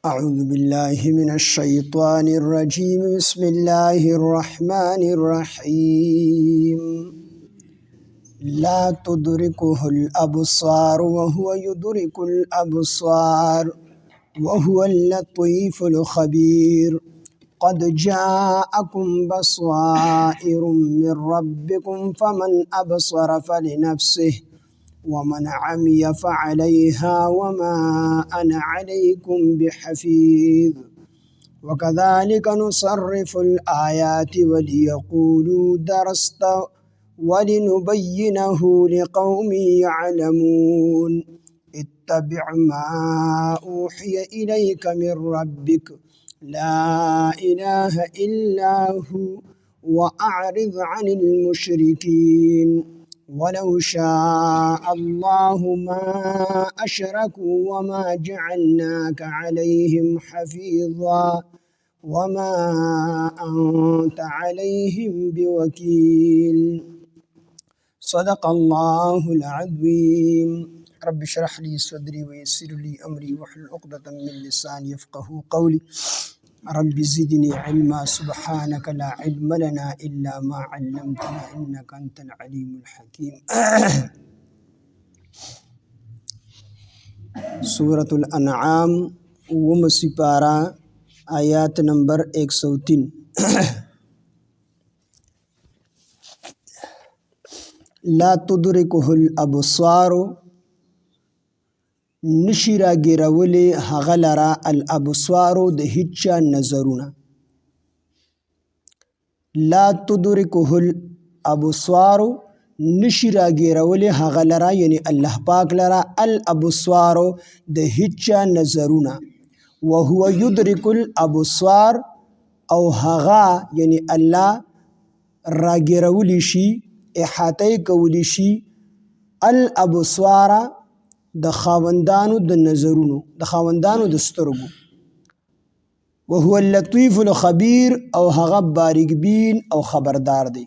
أعوذ بالله من الشيطان الرجيم بسم الله الرحمن الرحيم لا تدركه الأبصار وهو يدرك الأبصار وهو اللطيف الخبير قد جاءكم بصائر من ربكم فمن أبصر فلنفسه ومن عمي فعليها وما أنا عليكم بحفيظ وكذلك نصرف الآيات وليقولوا درست ولنبينه لقوم يعلمون اتبع ما أوحي إليك من ربك لا إله إلا هو وأعرض عن المشركين ولو شاء الله ما أشركوا وما جعلناك عليهم حفيظا وما أنت عليهم بوكيل صدق الله العظيم رب اشرح لي صدري ويسر لي أمري واحلل عقدة من لساني يفقه قولي رب زدني علما سبحانك لا علم لنا إلا ما علمتنا إنك أنت العليم الحكيم سورة الأنعام ومسپارا آیات نمبر 103 لا تدركه الأبصار نشی را ګیرولی هغه لره الابصارو د هیچا نظرونه لا تدرکه الابصارو نشی را ګیرولی هغه لره یعنی الله پاک لره الابصارو د هیچا نظرونه وهو يدرك الابصار او هغه یعنی الله را ګیرولی شي احاطه کولی شي الابصار د خاوندانو د نظرونو د خاوندانو د سترګو وهو اللطيف الخبير او هغه باریک بین او خبردار دی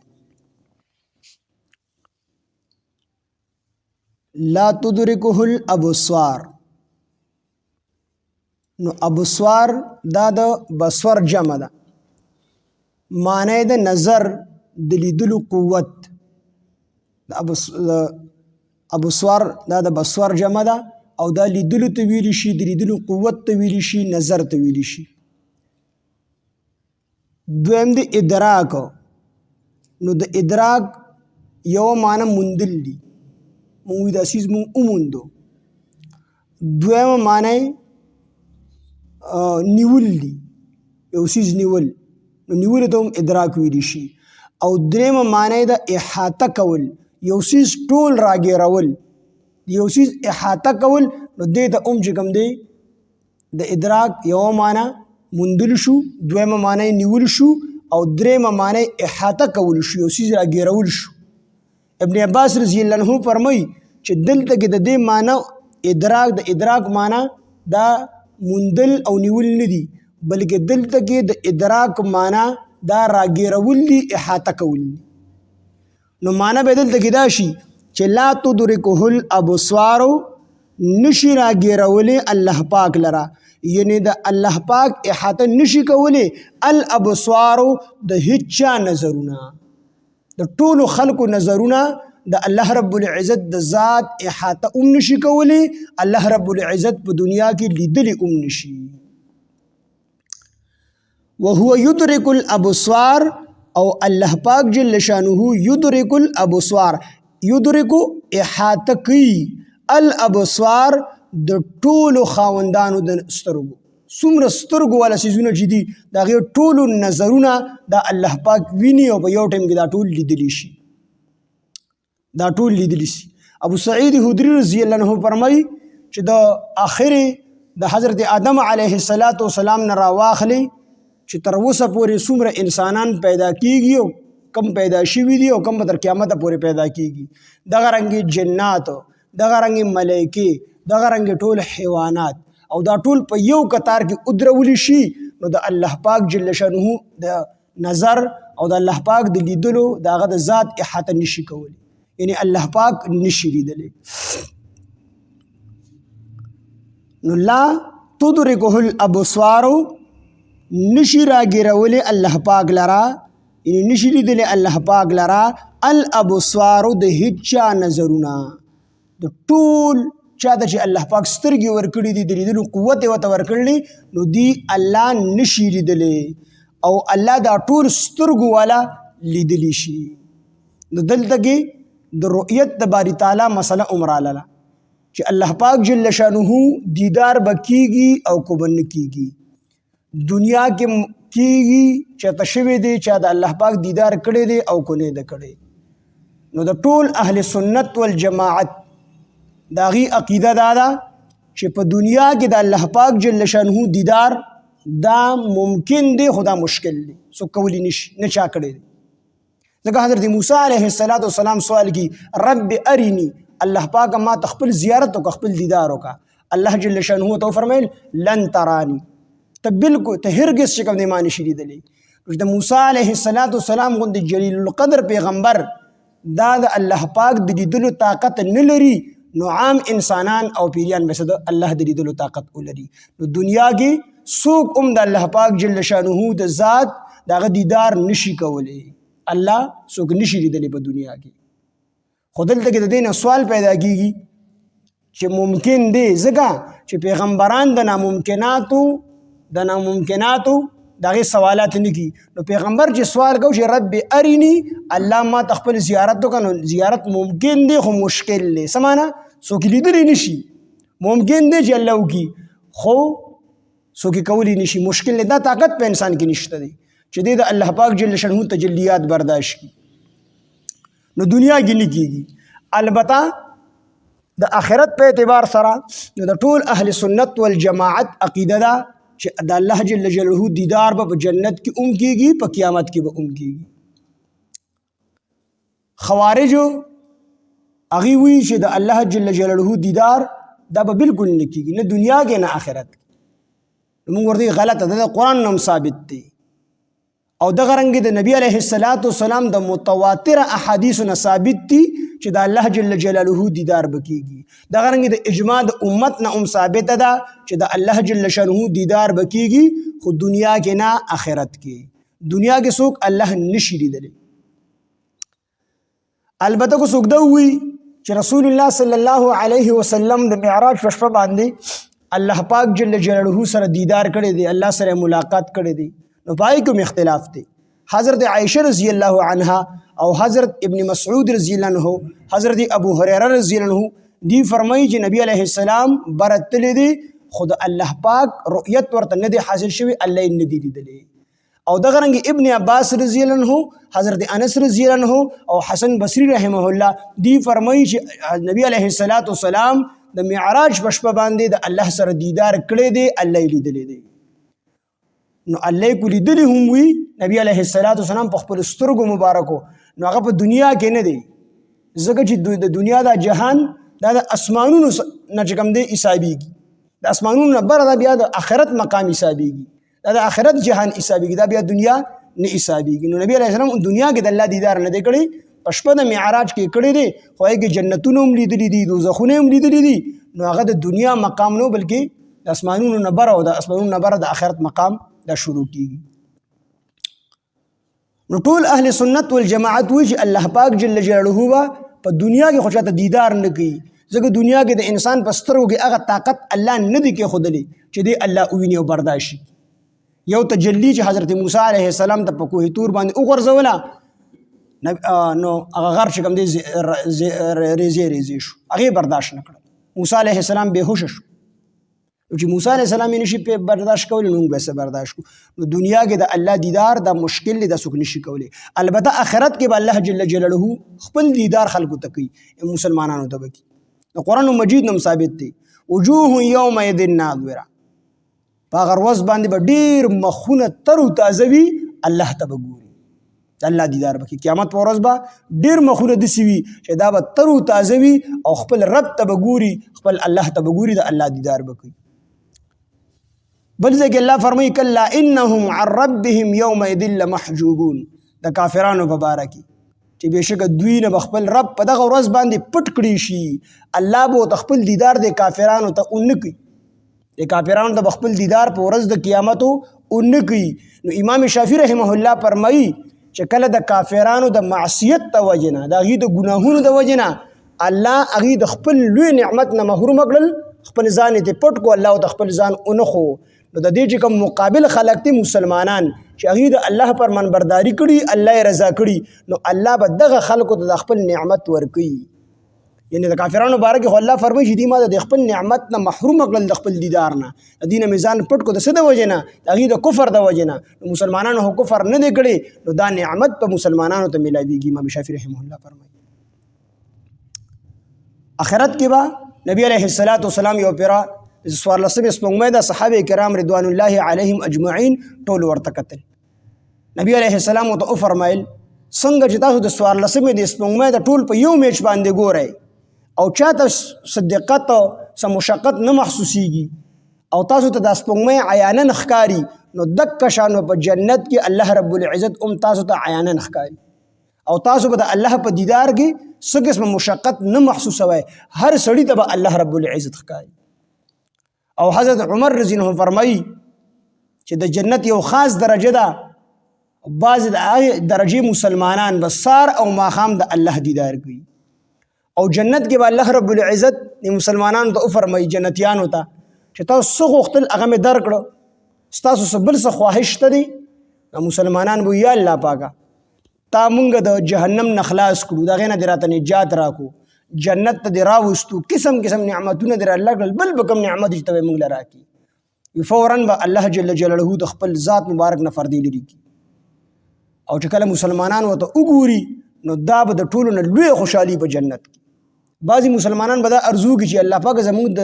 لا تدركه الابصار نو ابصار دا د بصور جمع ده معنی د نظر د لیدلو قوت ابصار دا د بصور جمع ده او دا لیدلو ته ویلی شي د لیدلو قوت ته ویلی شي نظر ته ویلی شي دویم د ادراک نو د ادراک یو معنی موندل دی مونږ دا سیز مونږ اوموندو دویم معنی نیول دی یو سیز نیول نو نیول ته هم ادراک ویلی شي او دریم معنی د احاطه کول یو سیز ټول راګیرول یو سیز احاطه کول نو دې ته چې کوم دی د ادراک یو معنی موندل شو دویمه معنی نیول شو او دریمه معنی احاطه کول شو یو سیز راګیرول شو ابن عباس رضی الله عنه فرمایي چې دلته کې د دې معنی د ادراک معنی دا موندل او نیول نه دي بلکې دلته کې د ادراک معنی دا راګیرول دي احاطه کول دي نو معنی به دلته کې دا شي چې لا تدرکه الابصار نشي راګیرولی الله پاک لره یعنی د الله پاک احاطه نشي کولی الابصار د هیچا نظرونه د ټولو خلقو نظرونه د الله رب العزت د ذات احاطه نشي کولی الله رب العزت په دنیا کې لیدلی نشي وهو يدرك الابصار او الله پاک جل شانه يدرك الابصار يدرك احاطه کوي الابصار د ټولو خاوندانو د سترګو څومره سترګو والا سيزونه چې دي د هغې ټولو نظرونه د الله پاک ویني او په یو ټایم کې دا ټول لیدلی شي ابو سعید خدری رضی الله عنه فرمایي چې د آخر د حضرت آدم علیه السلام نه راواخلي چې تر اوسه پورې څومره انسانان پیدا کیږي او کم پیدا شوي دي او کم به تر قیامته پورې پیدا کیږي دغه رنګې جنات دغه رنګې ملایکې دغه رنګې ټول حیوانات او دا ټول په یو قطار کې ادرولی شي نو د الله پاک جل شانه د نظر او د الله پاک د لیدلو دغه د ذات احاطه نشي کولی یعنی الله پاک نشي لیدلی نو لا تدرکه الابصار نشی راګیرولی الله پاک لرا یعنی نشی لیدلی الله پاک لرا الابصار د هیڅ چا نظرونه د ټول چا ته چې الله پاک سترګې ورکړي دي د لیدلو قوت یې ورته ورکړلی نو دی الله نشي لیدلی او الله دا ټول سترګو والا لیدلی شي. نو دلته کې د رؤیت د باری تعالی مسله عمراله چې الله پاک جل شانه دیدار به کیږي او کو به نه کیږي. دنیا کې کیږي چې تشوي دی چې د الله پاک دیدار کړی دی او کو نه دی کړی. نو د ټول اهل سنت والجماعت داغي عقیده دا ده چې په دنیا کې د الله پاک جل شانه دیدار دا ممکن دی خدا مشکل دی سو کولی نشي نه چا کړی دی. ځکه حضرت موسی علیه السلام سوال کی رب ارینی الله پاک ما تخپل زیارت او خپل دیدار وکا. الله جل شانه تو فرمایل لن ترانی ته بالکل ته هرگز شکم نه مانی شری دلی. د موسی علیه السلام غوند جلیل القدر پیغمبر دا د الله پاک د لیدلو طاقت نه لري نو عام انسانان او پیریان بس د الله د لیدلو طاقت ولري. نو دنیا کې څوک د الله پاک جل شانه د ذات دغه دیدار نشي کولی. الله څوک نشي لیدلی په دنیا کې. خو دلته کې د دې نه سوال پیدا کیږي چې ممکن دی ځکه چې پیغمبران د ناممکناتو دغه سوالات نه کی. نو پیغمبر چې سوال کو چې رب ارینی الله ما تخپل زیارت وکړو زیارت ممکن دی خو مشکل دی سمانا څوک لیدلی نشي ممکن دی چې الله وکي خو څوک کولی نشي مشکل دی. دا طاقت په انسان کې نشته دی چې د الله پاک جل شانه تجلیات برداشت کی. نو دنیا کې نه کیږي. البته د آخرت په اعتبار سره نو د ټول اهل سنت والجماعت عقیده ده چې د الله جل جلاله دیدار په جنت کې کیږي په قیامت کې به کیږي. خوارجو هغه وی چې د الله جل جلاله دیدار دا به بالکل نه کیږي نه دنیا کې نه آخرت کې. موږ ورته غلطه ده قرآن نم ثابت دی او د غرنګ د نبی علیه السلام د متواتر احادیث نه ثابت دي چې د الله جل جلاله دیدار بکیږي. د غرنګ د اجماع د امت نه ثابت ده چې د الله جل شانه دیدار بکیږي خو دنیا کې نه آخرت کې. دنیا کې څوک الله نشي لیدلی. البته کو څوک دا وی چې رسول الله صلی الله علیه وسلم د معراج په شپه باندې الله پاک جل جلاله سره دیدار کړی دی الله سره ملاقات کړی دی. نو پای کوم اختلاف دی. حضرت عائشہ رضی الله عنها او حضرت ابن مسعود رضی الله عنه حضرت ابو هريره رضی الله عنه دی فرمایي چې نبی علیه السلام برتل دی خود الله پاک رؤیت ورته نه دی حاصل شوی الله نه دی لیدلی. او دغه رنګ ابن عباس رضی الله عنه حضرت انس رضی الله عنه او حسن بصری رحمه الله دی فرمایي چې نبی علیه السلام د معراج په شپه باندې د الله سره دیدار کړی دی الله لیدلی دی. نو الله کو لیدلی هم وی نبی علیه السلام په خپل سترګو مبارکو نو هغه په دنیا کې نه دی ځکه چې د دنیا دا جهان دا د اسمانونو نه کوم دی حسابيږي د اسمانونو نه بر دا بیا د آخرت مقام حسابيږي دا د آخرت جهان حسابيږي دا بیا دنیا نه حسابيږي. نو نبی علیه السلام دنیا کې د الله دیدار نه دی کړی په شپه د معراج کې کړی دی خو هغه جنتونه هم لیدلي دي دوزخونه هم لیدلي دي نو هغه د دنیا مقام نه بلکې د اسمانونو نه بر او د اسمانونو نه بر د آخرت مقام دا شروع کیږي. نو ټول اهل سنت والجماعت وی چې الله پاک جل جلاله په دنیا کې خوشاته دیدار نه کوي ځکه دنیا کې د انسان په سترګو کې هغه طاقت الله نه دی کې خودلی چې دی الله ویني او برداشت. یو تجلی چې حضرت موسی علیه السلام ته په کوه تور باندې وګرځوله نو هغه غر چې کوم دی ریزې شو هغه برداشت نه کړ. موسی علیه السلام بهوش شو چې موسی علیه السلام نشي په برداشت کولی نو به څه برداشت کو. نو دنیا کې د الله دیدار دا مشکل دی د څوک نشي کولی. البته آخرت کې به الله جل جلاله خپل دیدار خلکو ته کوي مسلمانانو ته کوي. قرآن مجید نم ثابت دی وجوه یومئذ ناظره په هغه ورځ باندې به ډېر مخونه تر او تازه وي الله ته به ګوري الله دیدار به کوي. قیامت په ورځ به ډېر مخونه داسې وي چې دا به تر او تازه وي او خپل رب ته به ګوري خپل الله ته به ګوري د الله دیدار به کوي. بل ځکه الله فرمایي کلا انهم عن ربهم یومئذ لمحجوبون د کافرانو په باره کې چې بېشکه دوی نه به خپل رب په دغه ورځ باندې پټ کړي شي. الله به خپل دیدار د کافرانو ته ونه کوي د کافرانو د خپل دیدار په ورځ د قیامت اون کوي. نو امام شافعي رحمه الله فرمایي چې کله د کافرانو د معصیت د وجنه د هغې د ګناهونو د وجنه الله هغې د خپل لوی نعمت نه محروم کړل، خپل ځان یې پټ کو، الله ته خپل ځان اونخو. نو د دې چې کوم مقابل خلق دي مسلمانان چې هغې د الله فرمانبرداري کړي، الله یې رضا کړي، نو الله به دغه خلکو ته د خپل نعمت ورکوي. یعنی د کافرانو باره کې خو الله فرمایي چې دوی ما د خپل نعمت نه محروم کړل، د خپل دیدار نه، د دې نه مې ځان پټ کو د څه د وجې نه؟ د هغې د کفر د وجې نه. نو مسلمانانو خو کفر نه دی کړی، نو دا نعمت په مسلمانانو ته میلاویږي. امام شافعي رحمه الله فرمایي آخرت کې به نبی علیه السلام یو پیرا 14 سپوږمۍ د صحابه کرام رضوان الله علیهم اجمعین ټول ورته کتل. نبی علیه السلام ورته وفرمایل څنګه چې تاسو د 14 د سپوږمۍ د ټول په یو میچ باندې ګورئ او چاته صدقت او مشقت نه محسوسیږي او تاسو ته د سپوږمۍ عیانا ښکاري، نو دک شانو په جنت کې الله رب العزت تاسو ته عیانا ښکاري او تاسو به د الله په دیدار کې څه قسم مشقت نه محسوسوي، هر سړي ته به الله رب العزت ښکاري. او حضرت عمر رضی الله عنه فرمایي چې د جنت یو خاص درجه ده، بعض د درجه مسلمانان به سار او ماښام د الله دیدار کوي. او جنت کې به الله رب العزت مسلمانانو ته وفرمایي جنتیانو ته چې تاسو څه غوښتل هغه مې درکړو، ستاسو څه بل څه خواهش ته دی؟ مسلمانان به یا الله پاکه تا مونږ د جهنم نه خلاص کړو، د هغې نه دې راته نجات راکړو، جنت ته دې راوستو، قسم قسم نعمتونه دې راله کړل، بل به کوم نعمت چې ته به موږ له راکړي. فوراً به الله جل جلاله د خپل ذات مبارک نه فردي لري کړي. او چې کله مسلمانان ورته وګوري نو دا به د ټولو نه لوی خوشحالي په جنت کې. بعضې مسلمانان به دا ارزو کړي چې الله پاک زموږ د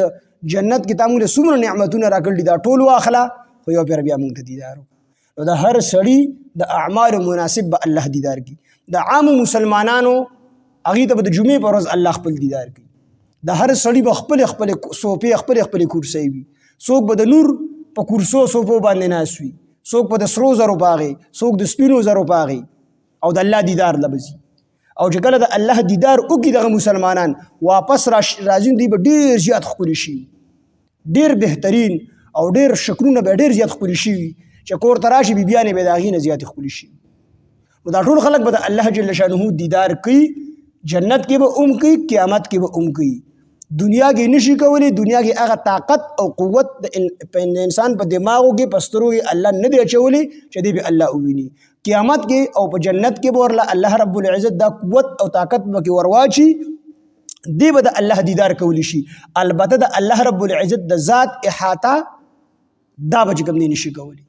جنت کې تا موږ له څومره نعمتونه راکړي دا ټول واخله، خو یو پیر بیا موږ ته دیدار وکړه. نو د هر سړي د اعمالو مناسب به الله دیدار کړي. د عامو مسلمانانو هغې ته به د جمعې په ورځ الله خپل دیدار کوي. د هر سړي به خپلې خپلې صوفې خپلې کورسۍ وي، څوک به د نور په کورسو صوفو باندې ناست وي، څوک په د سرو زرو په هغې، څوک د سپینو زرو په هغې، او د الله دیدار له به ځي. او چې کله د الله دیدار وکړي دغه مسلمانان واپس راځي، دوی به ډېر زیات ښکلي شي، ډېر بهترین او ډېر شکلونه به ډېر زیات ښکلي شي چې کور ته راشي بیبیانې به د هغې نه زیاتې ښکلي شي. نو دا ټول خلک به د الله جل شانه دیدار کوي، جنت کې به کوي، قیامت کې به کوي. دنیا کې نشي کولی، دنیا کې هغه طاقت او قوت د انسان په دماغو کې په سترګو کې الله نه دی اچولی چې دی به الله وویني. قیامت کې او په جنت کې به ورله الله رب العزت دا قوت او طاقت به کې ورواچي، دی به د الله دیدار کولی شي. البته د الله رب العزت د ذات احاطه دا به چې کوم دی نشي کولی.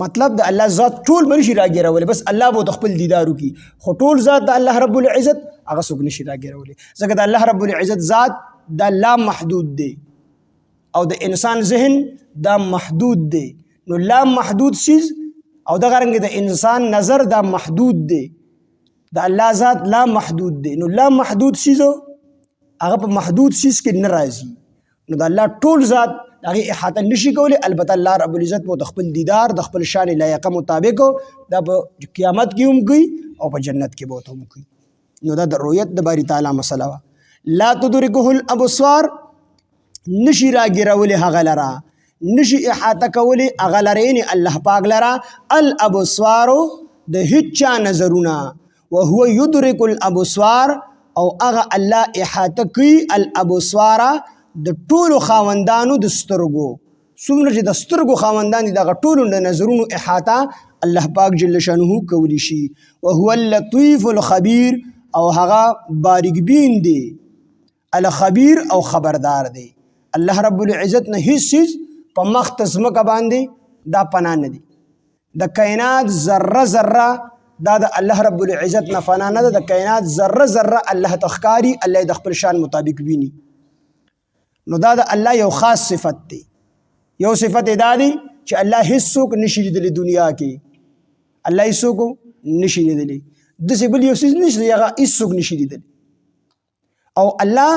مطلب د الله ذات ټول به نشي راګیرولی، بس الله به د خپل دیدار وکړي، خو ټول ذات د الله رب العزت هغه څوک نشي راګیرولی، ځکه د الله رب العزت ذات دا لا محدود دی او د انسان ذهن دا محدود دی. نو لا محدود چیز او دغه رنګ د انسان نظر دا محدود دی، د الله ذات لا محدود دی. نو لا محدود چیزو هغه په محدود چیز کې نه راځي. نو د الله ټول ذات هغې احاطه نشي کولی، البته الله رب العزت به د خپل دیدار د خپل شان لایقه مطابق دا په قیامت کې هم کوي او په جنت کې به ورته هم کوي. نو دا د رؤیت د باری تعالی مسله وه. لا تدرکه الابصار، نشي راګیرولی هغه لره، نشي احاطه کولی هغه لره، یعنې الله پاک لره الابصارو د هیڅ چا نظرونه، وهو یدرک الابصار، او هغه الله احاطه کوي الابصاره د ټولو خاوندانو د سترګو، څومره چې د سترګو خاوندان دي دغه ټولو د نظرونو احاطه الله پاک جل شانه کولی شي. وهو اللطیف الخبیر، او هغه باریک بین دی، الخبیر او خبردار دی. الله رب العزت نه هیڅ چیز په مخ ته ځمکه باندې دا پناه نه دی. د کائنات ذره ذره دا د الله رب العزت نه فنا نه ده، د کائنات ذره ذره الله ته ښکاري، الله د خپل شان مطابق ویني. نو دا د الله یو خاص صفت دی. یو صفت دا دی چې الله هیڅوک نشي لیدلی دنیا کې، الله هیڅوک نشي لیدلی، داسې بل یو څیز نشته هغه هیڅوک نشي لیدلی. او الله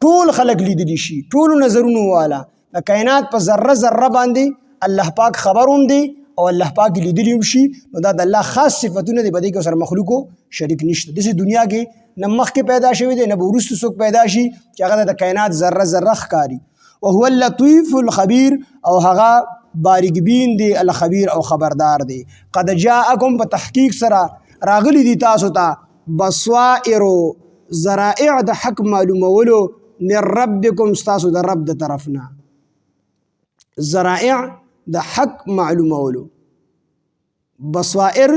ټول خلق لیدلی شي، ټولو نظرونو والا، د کائنات په ذره ذره باندې الله پاک خبر هم دی او الله پاک لیدلی هم شي. نو دا د الله خاص صفتونه دی، په دې کې سره مخلوقو شریک نشته. داسې دنیا کې نه مخکې پیدا شوی دی نه به وروسته څوک پیدا شي چې هغه د کائنات ذره ذره ښکاري. وهو اللطیف الخبیر او هغه باریک بین دی الخبیر او خبردار دی. قد جاءکم په تحقیق سره راغلی دی تاسو ته بصائر ذرائع د حق معلومولو من ربکم ستاسو د رب د طرفنا. ذرائع د حق معلومولو، بصائر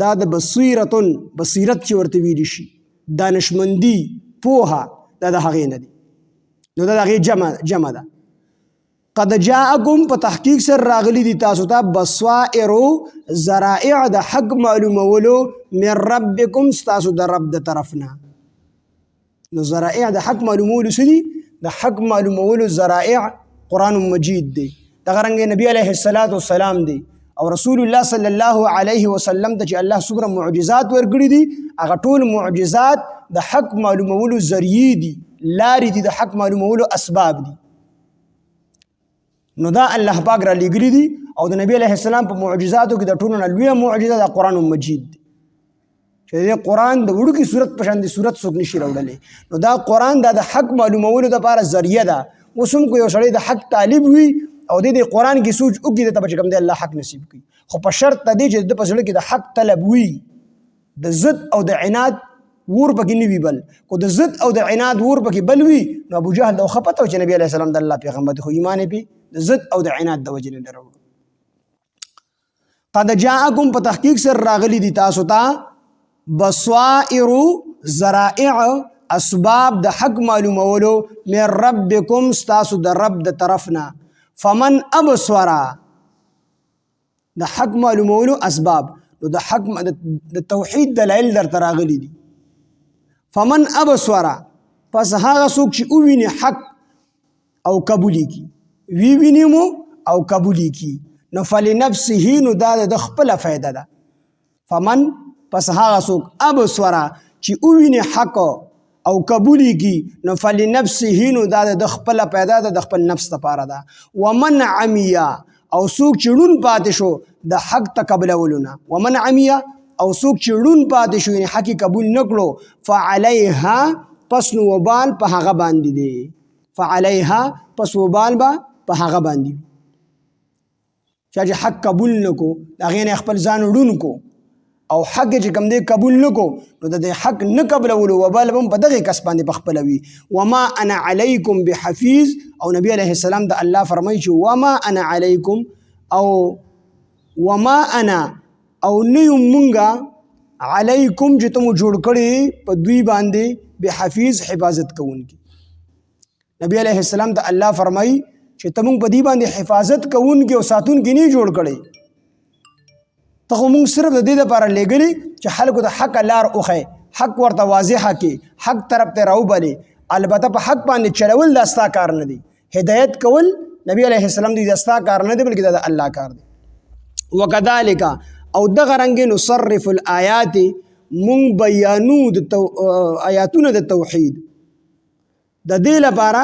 دا د بصیرتن بصیرت چې ورته ویلی شي، دانشمندی پوها دا د هغې نه دی، نو دا د هغې جمع ده. قد جاءکم په تحقیق سره راغلی دی تاسو ته بصائر ذرائع د حق معلومولو من ربکم ستاسو د رب د طرفنا. نو ذرائع د حق معلومولو څه دي؟ د حق معلومولو ذرائع قرآن مجید دی. دغه رنګ نبی علیه السلام دی او رسول الله صلی الله علیه وسلم ته چې الله څومره معجزات ورکړي دي، هغه ټول معجزات د حق معلومولو ذریعې دي، لارې دي د حق معلومولو اسباب دي. نو دا الله پاک را لېږلي دي او د نبی علیه السلام په معجزاتو کې د ټولو نه لویه معجزه د قرآن مجید دی چې د قرآن د وړوکې صورت په شان د صورت څوک نشي راوړلی. نو دا قرآن دا د حق معلومولو دپاره ذریعه ده. اوس هم که یو سړی د حق طالب وي او د قرآن کې سوچ وکړي ته به چې کوم دی الله حق نصیب کړي، خو په شرط د دې چې د په زړه کې د حق طلب وي، د ضد او د عناد ور پکې نه وي بل. کو د ضد او د عناد ور پکې بل وي نو ابو جهل دا خو پته و چې نبی علیه السلام د الله پیغمبر دی، خو ایمان یې پې د ضد او د عناد د وجې نه راوړو. قد جاءکم په تحقیق سره راغلی دي تاسو ته بصائر ذرائع اسباب د حق معلومولو من ربکم ستاسو د رب د طرفنا. فمن ابصر د حق معلومولو اسباب، نو د حق د توحید دلایل درته راغلي دي. فمن ابصر پس هغه څوک چې وویني حق او قبولی کی، وی ویني مو او قبولی کی، نو فلنفسه نو دا د خپله فایده ده. فمن پس هغه څوک ابصر چې وویني حق او قبولی کی نو فلنفسه نو دا د خپله پیدا ده، د خپل نفس لپاره ده. ومن عمیا او څوک چې ړوند پاتې شو د حق ته قبلولو نه، ومن عمیا او څوک چې ړوند پاتې شو یعنې حق قبول نه کړو، فعلیها پس نو وبال په هغه باندې دی. فعلیها پس وبال به په هغه باندې وي. چا چې حق قبول نه کو د هغې نه خپل ځان ړوند کو او حق چې کوم دی قبول نه کو نو د حق نه قبلولو وبال به هم په دغې کس باندې پخپله وي. وما انا علیکم بحفیظ او نبی علیه السلام د الله فرمایي چې وما انا علیکم او وما انا او نه یم مونږه علیکم چې ته مو جوړ کړی په دوی باندې بحفیظ حفاظت کوونکي. نبی علیه السلام د الله فرمایي چې ته مونږ په دوی باندې حفاظت کوونکي او ساتونکي نه جوړ کړی، ته خو مونږ صرف د دې دپاره لیږلي چې خلکو ته حق لار وښیي، حق ورته واضحه کړي، حق طرف ته راوبلې. البته په حق باندې چلول دا ستا کار نه دی، هدایت کول نبی علیه السلام دی دا ستا کار نه دی بلکې دا د الله کار دی. وکذالک او دغه رنګې نصرف الآیات مونږ بیانو د آیاتونه د توحید د دې لپاره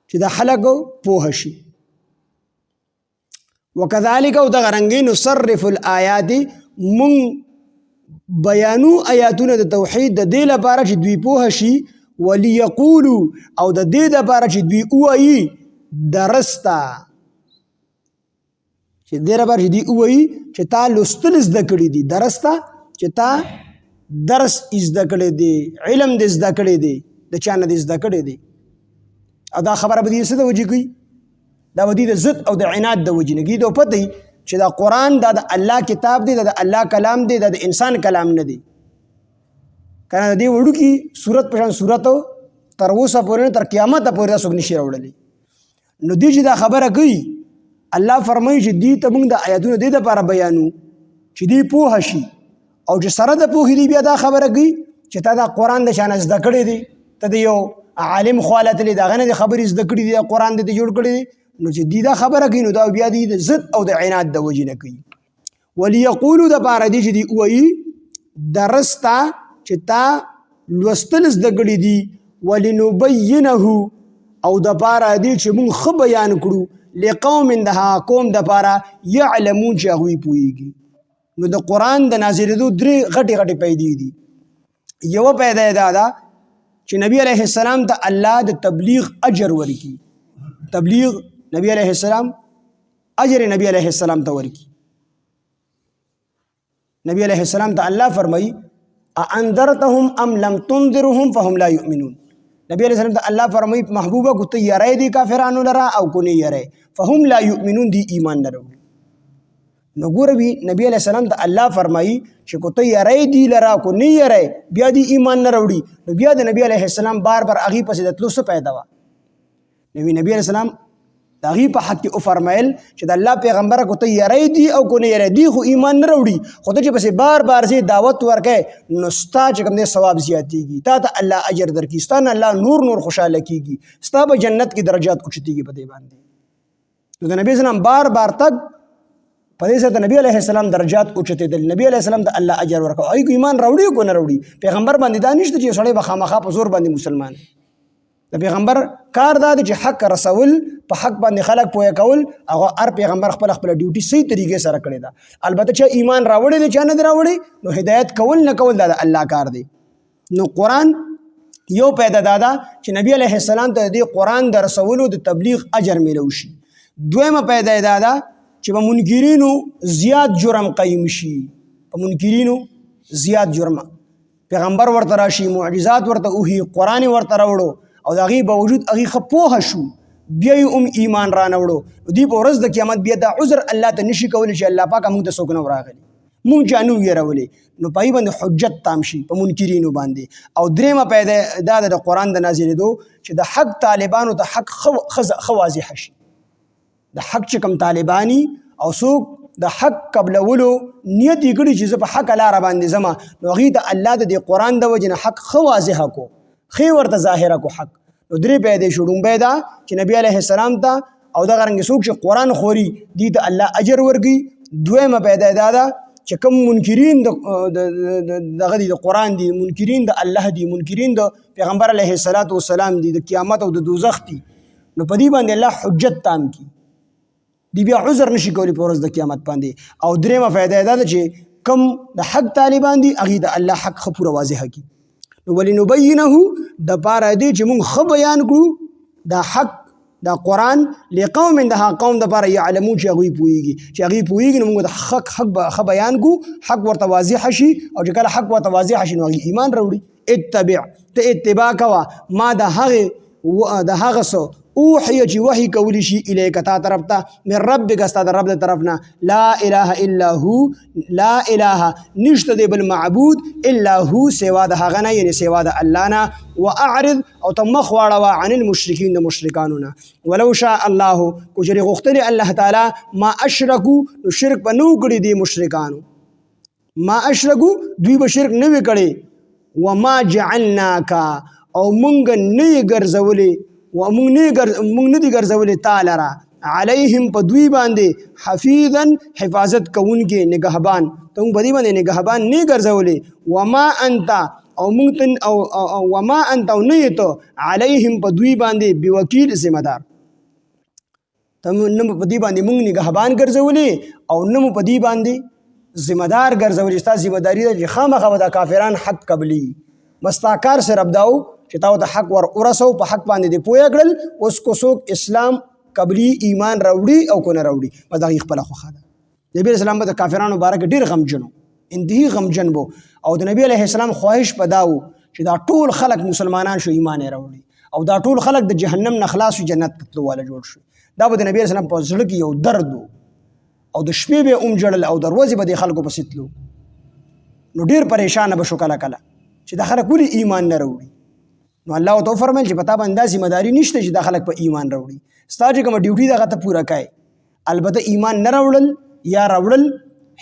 چې د خلکو پوه شي. وکذالک او دغه رنګې نصرف الآیات مونږ بیانو آیاتونه د توحید د دې لپاره چې دوی پوه شي. ولیقولو او د دې لپاره چې دوی ووایي درسته، چې دې لپاره چې دوی ووایي چې تا لوستل زده کړي دي، درسته چې تا درس زده کړی دی، علم دې زده کړی دی، د چا نه دې زده کړی دی. او دا خبره به دې څه د وجې کوي؟ دا به دې د ضد او د عناد د وجې نه کوي. دا پته وي چې دا قرآن دا د الله کتاب دی، دا د الله کلام دی، دا د انسان کلام نه دی. که نه د دې وړوکي صورت په شان صورت تر اوسه پورې تر قیامته پورې دا څوک نشي راوړلی. نو دې چې دا خبره کوي الله فرمایي چې دې ته موږ د آیاتونو دې دپاره بیانو چې دې پوه شي، او چې سره د پوهې دې بیا دا خبره کوي چې تا دا قرآن د چا نه زده کړی دی، ته د یو عالم خوا لتلی د هغه نه دې خبرې زده کړي دي، قرآن دې جوړ کړی دی. نو چې دې دا خبره کوي نو دا بیا دې د ضد او د عناد د وجې نه کوي. ولیقولو دپاره دې چې دې ووایي درسته چې تا لوستل زده کړي دي، ولنبینه او دپاره دې چې موږ ښه بیان کړو لقوم د هغه قوم دپاره یعلمون چې هغوی پوهېږي. نو د قرآن د نازلېدو درې غټې غټې پیدې دي. یوه پیدا یې دا ده چې نبی علیه السلام ته الله د تبلیغ اجر ورکړي، تبلیغ نبی علیہ السلام اجر نبی علیہ السلام ته ورکی. نبی علیہ السلام ته الله فرمای انذرتهم ام لم تنذرهم فهم لا يؤمنون. نبی علیہ السلام ته الله فرمای محبوبه کو ته یری دی کافرانو لرا او کو نه یری فهم لا يؤمنون دی ایمان نه وروړي. نو ګوروي نبی علیہ السلام ته الله فرمای چې کو ته یری دی لرا کو نه یری بیا دی ایمان نه وروړي. نو بیا د نبی علیہ السلام بار بار اغي پسې د تلو څه پیدا وا. نبی علیہ السلام د هغې په حق کې وفرمیل چې د الله پیغمبره کو ته یری دی او کو نه یری دی خو ایمان نه راوړي خو ته چې پسې بار بار ځې دعوت ورکوې نو ستا چې کوم دی ثواب زیاتېږي تا ته الله اجر درکړي ستا نه الله نور خوشحاله کېږي ستا به جنت کې درجات اوچتېږي په دې باندې. نو د نبي اسلام بار بار تګ په دې سره د نبی علیه السلام درجات اوچتېدل. نبی علیه السلام ته الله اجر ورکړه. هغوی کو ایمان راوړي او کو نه راوړي پیغمبر باندې دا نشته چې سړی به خامخا په زور باندې مسلمان. د پیغمبر کار دا دی چې حق رسول په حق باندې خلک پوهه کول هغه هر پیغمبر خپل ډیوټي صحیح طریقې سره کړې ده. البته چې ایمان راوړی دی چا نه دی راوړی نو هدایت کول نه کول دا د الله کار دی. نو قرآن یو پیدا دادا چې نبی علیه السلام ته د قرآن د رسولو د تبلیغ اجر میلو شي. دویمه پیدا دادا چې په منکرینو زیات جرم قیم شي. په منکرینو زیات جرم پیغمبر ورته راشي معجزات ورته وحي قرآن ورته راوړو او د هغې باوجود هغې ښه پوهه شو بیا یې ایمان را نه وړو. دوی په ورځ د قیامت بیا دا عذر الله ته نشي کولی چې الله پاکه موږ ته څوک نه راغلي موږ چا نه ویرولې نو په هغې باندې حجت تام شي په منکرینو باندې. او درېیمه پیدا دا د قرآن د نازلېدو چې د حق طالبانو ته حق ښه واضح شي. د حق چې کوم طالبانی او څوک د حق قبلولو نیت یې کړي چې زه په حق لاره باندې ځمه نو هغې ته الله د دې قرآن د وجې نه حق ښه واضحه کو ښې ورته ظاهره کو حق. نو درې پیدا شو. ډومبی دا چې نبی علیه السلام ته او دغه رنګې څوک چې قرآن خوري دې ته الله اجر ورکړي. دویمه پیدا دا ده چې کوم منکرین دغه دي د قرآن دي منکرین د الله دي منکرین د پیغمبر علیه السلام دي د قیامت او د دوزخ دي نو په دې باندې الله حجت تام کړي دی بیا عذر نشي کولی په ورځ د قیامت باندې. او درېیمه فایده دا ده چې کوم د حق طالبان دي هغې د الله حق ښه پوره واضحه کړي. نو ولنبینه دپاره دی چې موږ ښه بیان کړو دا حق دا قرآن لقوم د هغه قوم دپاره یعلمون چې هغوی پوهېږي چې هغوی پوهېږي نو موږ د حق ښه بیان کړو حق ورته واضح شي او چې کله حق ورته واضح شي نو هغې ایمان راوړي. اتبع ته اتباع کوه ما د هغه څه اوحی چې وحی کولی شي الیک تا طرف ته من ربک ستا د رب د طرف نه لا اله الا هو لا اله نشته دی بل معبود الا هو سوا د هغه نه یعنې سوا د الله نه واعرض او ته مخ واړوه عن المشرکین د مشرکانو نه ولو شاء الله کو چېرې غوښتلې الله تعالی ما اشرکو نو شرک به نه و کړي دي مشرکانو ما اشرکو دوی به شرک نه وي کړی وما جعلناک او مونږ نه یې ګرځولې ومونږ نه دي ګرځولې تا لره علیهم په دوی باندې حفیظا حفاظت کوونکې نگهبان ته مونږ په دوی باندې نگهبان نه ګرځولې وما انت او مونږ وما انت او نه یې ته علیهم په دوی باندې بوکیل ذمه دار ته نه په دوی باندې مونږ نگهبان ګرځولې او نه مو په دوی باندې ذمه دار ګرځولې ستا ذمه داري ده چې خامخا به دا کافران حق قبلي مستاکار سره ابداو چې تاو د حق ور ورسو په حق باندې دی پوهه کړل اوس کو څوک اسلام قبلي ایمان راوړي او کو نه راوړي په دغه خپل خوخه ده. نبی اسلام په کافرانو بارک ډیر غمجن انتهي غمجن بو او د نبی علیه السلام خواهش پداو چې دا ټول خلق مسلمانان شو ایمان راوړي او دا ټول خلق د جهنم نه خلاص جنت تلو والا جوړ شو. دا به د نبی اسلام په زړه کې یو درد او د شپې به جړل او دروازې به د خلکو په ستلو نو ډیر پریشان به شو کله چې دا خلک ولې ایمان نه راوړي. نو الله تو فرمایل چې پتا باندې ذمہ داری نشته چې دا خلک په ایمان راوړي ستا چې کوم ډیوټي دغه ته پوره کړي البته ایمان نه راوړل یا راوړل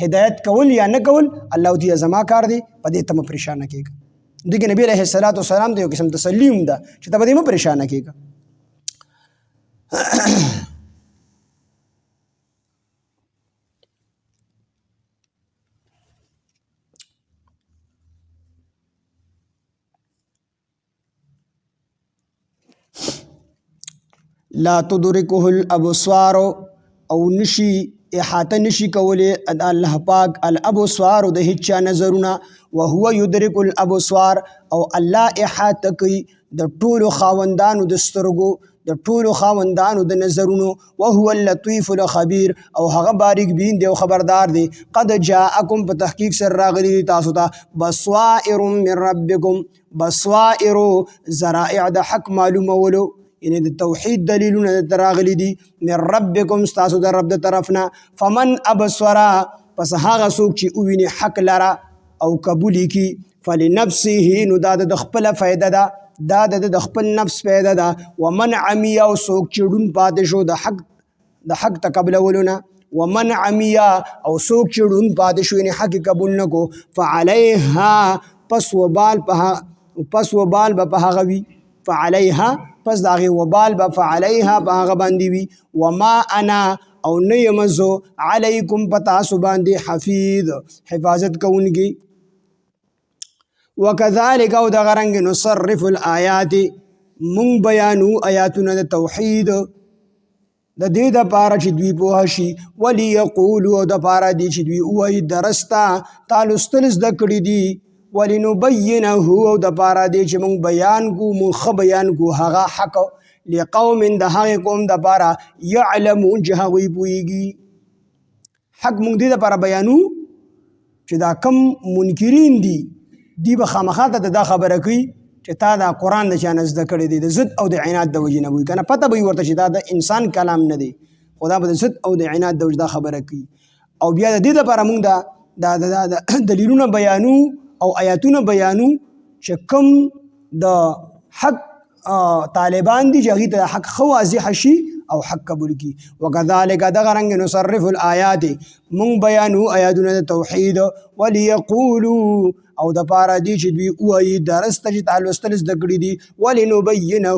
هدایت کول یا نه کول الله دې زما کار دی په دې ته م پریشان کېږه. دغه نبی علیه السلام ته یو قسم تسلیم ده چې ته په دې م پریشان کېږه. لا تدرکه الابصار او نشي احاطه نشي کولی الله پاک الابصار د هیڅ نظرونه وهو يدرك الابصار او الله احاطه کوي د ټولو خاوندانو د سترګو د ټولو خاوندانو د نظرونو، وهو اللطیف الخبیر او هغه باریک بین دی او خبردار دی. قد جاءکم په تحقیق سره راغلی تاسو ته بصائر من ربکم، بصائر ذرائع د حق معلومولو، یعنی د توحید دلیلونه د راغلی دي، من ربکم ستاسو د رب د طرفنا. فمن ابصر پس هغه څوک چې وویني حق لره او قبول کی، فلنفسه نو دا د خپل فایده ده، دا د خپل نفس فایده ده. ومن عمی او څوک چې ډون پاتې شو د حق تقبلولونه، ومن عمی او څوک چې ډون پاتې شو یعنی حق قبول نکو، فعلیها پس وبال به په هغه وي، فعلیها پس د هغې وبال به فعلیها په هغه باندې وي. وما انا او نه یم زه علیکم په تاسو باندې حفیظ حفاظت کوونکی. وکذالک او دغه رنګ نصرف الآیات مونږ بیانو آیاتونه د توحید د دې دپاره چې دوی پوه شي، ولیقولو او دپاره دی چې دوی ووایي درسته تا لوستل زده کړي دي، ولنبینه او دپاره دی چې مونږ بیان کو، مونږ ښه بیان کو هغه حق لقوم د هغې قوم دپاره یعلمون چې هغوی پوهېږي. حق مونږ دې دپاره بیانو چې دا کم منکرین دي دی به خامخا ته دا خبره کوي چې تا دا قرآن د چا نه زده کړی دی، د ضد او د عناد د وجې نه وي، که نه پته به وي ورته چې دا د انسان کلام نه دی، خو دا به د ضد او د عناد د وجې دا خبره کوي. او بیا د دې دپاره مونږ دا دلیلونه بیانو او آیاتونه بیانو چې کوم د حق طالبان دي چې هغوی ته حق ښه واضح شي او حق قبول کی. وکذالک دغه رنګ نصرف الآیات مونږ بیانو آیاتونه د توحید، ولیقولو او دپاره دی چې دوی ووایي درسته چې تا لوستل زده کړي دي، ولنبینه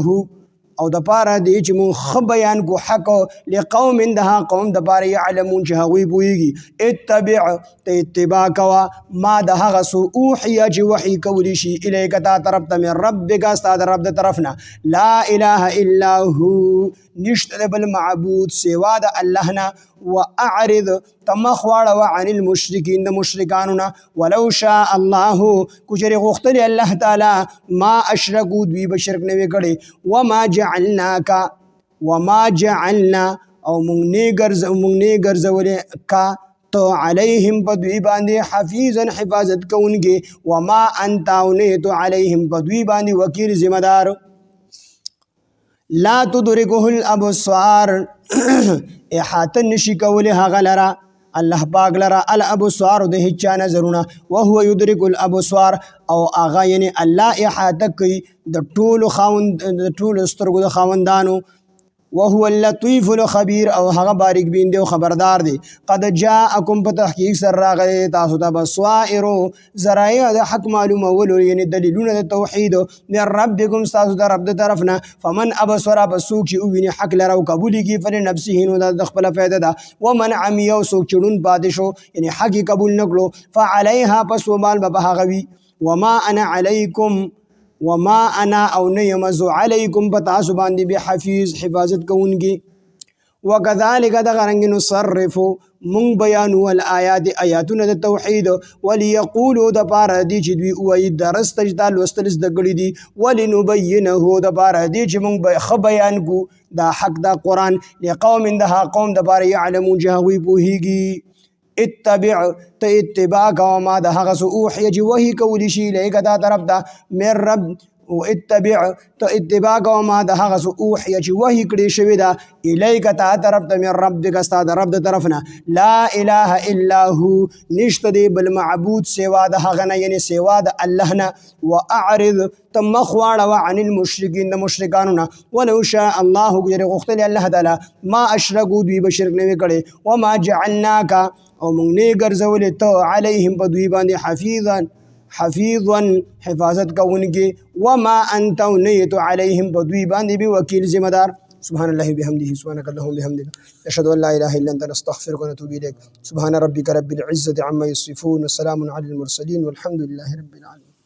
او دپاره دی چې مونږ ښه بیان کو حق لقوم د هغه قوم دپاره یعلمون چې هغوی پوهېږي. اتبع ته اتباع کوه ما د هغه څه اوحیه چې وحي کولی شي الیک تا طرف ته من ربک ستا د رب د طرف نه، لا اله الا هو نشته د بل معبود سوا د الله نه، واعرض تمخ واړوه عن المشرکین د مشرکانو نه، ولو شاء الله کچرې غوښتلی الله تعالی ما اشرکو دوی به شرک نه وي کړی، وما جعلنا او مونږ نه ګرځولې کا تو علیهم په دوی باندې حفیظا حفاظت کوونکې، وما انت او نه تو علیهم په دوی باندې وکیل ذمہ دار. لا تدرکه الابصار احاطه نشي کولی هغه لره الله پاک لره الابصار د هیچ چا نظرونه، وهو یدرک الابصار او هغه یعنی الله احاطه کوي د ټولو سترګو د خاوندانو، وهو اللطیف الخبیر او هغه باریک بین دی او خبردار دی. قد جاءکم په تحقیق سره راغلی تاسو ته بصائر ذرایع د حق معلومولو یعنی دلیلونه د توحید من ربکم ستاسو د رب د طرف نه. فمن ابصر پس څوک چې وویني حق لره او قبول کړي فلنفسه نو دا د خپله فایده ده، ومن عمی او څوک چې ړوند پاتې شو یعنی حق یې قبول نه کړو فعلیها پس وبال به په هغه وي. وما انا او نه یم زه علیکم په تاسو باندې بحفیظ حفاظت کوونکي. وکذالک دغه رنګ نصرف مونږ بیانو الآیات آیاتونه د توحید، ولیقولو دپاره دی چې دوی ووایي درسته چې تا لوستل زده کړي دي، ولنبینه دپاره دی چې مونږ ښه بیان کو دا حق دا قرآن لقوم د هغه قوم دپاره یعلمون چې هغوی پوهېږي. اتبع ته اتباع کوه ما د هغه څه اوحیه چې وحي کولی شي الیک تا طرف ته من رب، اتبع ته اتباع کوه ما د هغه څه اوحیه چې وحي کړې شوې ده الیک تا طرف ته من ربک ستا د رب د طرف نه، لا اله الا هو نشته دی بل معبود سوا د هغه نه یعنی سوا د الله نه، واعرض ته مخ واړوه عن المشرکین د مشرکانو نه، ولو شاء الله کچرې غوښتلی الله تعالی ما اشرکو دوی به شرک نه وي کړی، وما جعلناک او مونږ نه ګرځولې ته علیهم په دوی باندې حفیظا حفاظت کوونکي، وما انت او نه تو علیهم په دوی باندې بوکیل ذمہ دار. سبحان الله بحمده سبحانك اللهم بحمدك نشهد ان لا اله الا انت نستغفرك ونتوب اليك. سبحان ربك رب العزة عما يصفون وسلام على المرسلين والحمد لله رب العالمين.